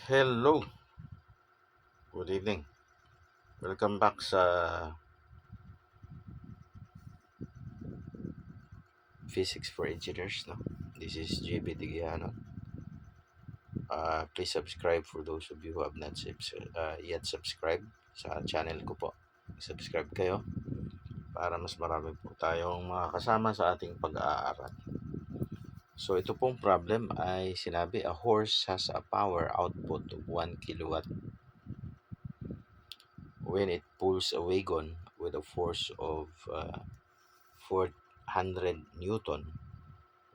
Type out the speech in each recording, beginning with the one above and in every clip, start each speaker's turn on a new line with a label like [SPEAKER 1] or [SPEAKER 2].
[SPEAKER 1] Hello, good evening. Welcome back sa Physics for Engineers. No? This is JB Tigiano. Please subscribe for those of you who have not yet subscribed sa channel ko po. Subscribe kayo para mas marami po tayong mga kasama sa ating pag-aaral. So ito pong problem ay sinabi a horse has a power output of 1 kilowatt when it pulls a wagon with a force of 400 Newton.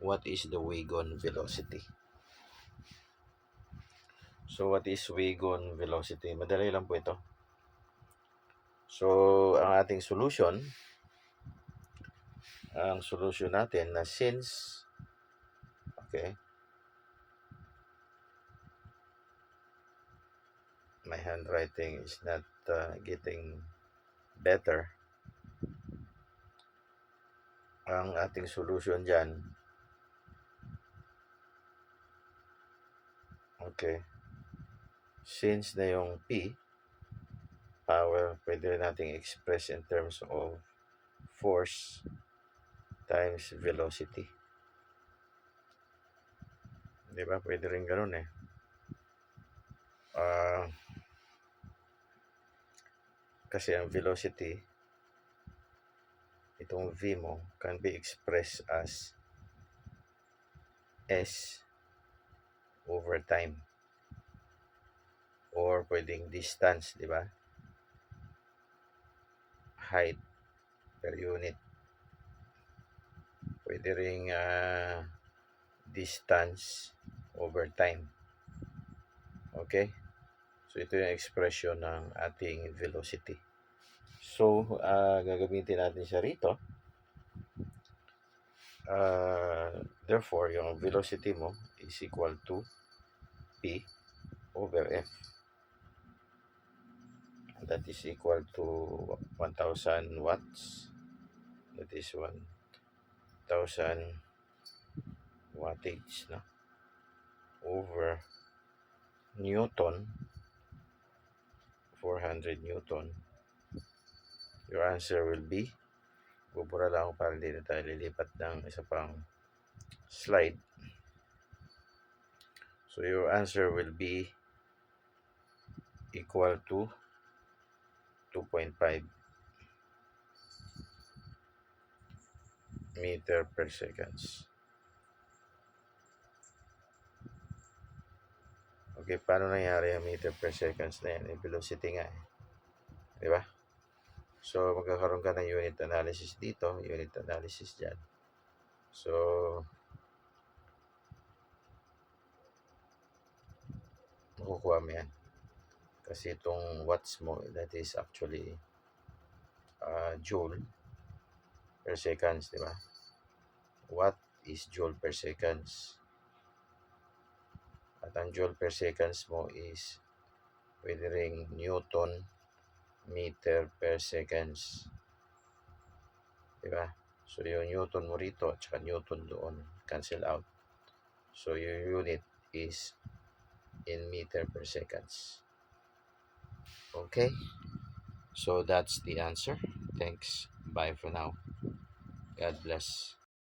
[SPEAKER 1] What is the wagon velocity? So, what is wagon velocity? Madali lang po ito. So, ang ating solution natin na since, okay, my handwriting is not getting better. Ang ating solution dyan, okay, since na yung P, power, pwede nating express in terms of force times velocity. Di ba? Pwede rin ganun eh. Kasi ang velocity, itong V mo, can be expressed as S over time. Or pwedeng distance, di ba? Height per unit. Pwede ring distance over time. Okay? So, ito yung expression ng ating velocity. So, gagamitin natin siya rito. Therefore, yung velocity mo is equal to P over F. That is equal to 1,000 watts. That is 1,000 wattage, no? Over Newton, 400 Newton. Your answer will be, bubura lang ako para hindi na tayo lilipat ng isa pang slide. So your answer will be equal to 2.5 meter per seconds. Okay, paano nangyari ang meter per seconds na yan? Velocity nga eh. Di ba? So, magkakaroon ka ng unit analysis dito, unit analysis dyan. So, makukuha mo yan. Kasi itong watts mo, that is actually joule per seconds, di ba? Watt is joule per seconds. At ang joule per seconds mo is pwede ring Newton meter per seconds. Diba? So, yung Newton mo rito at saka Newton doon, cancel out. So, your unit is in meter per seconds. Okay? So, that's the answer. Thanks. Bye for now. God bless.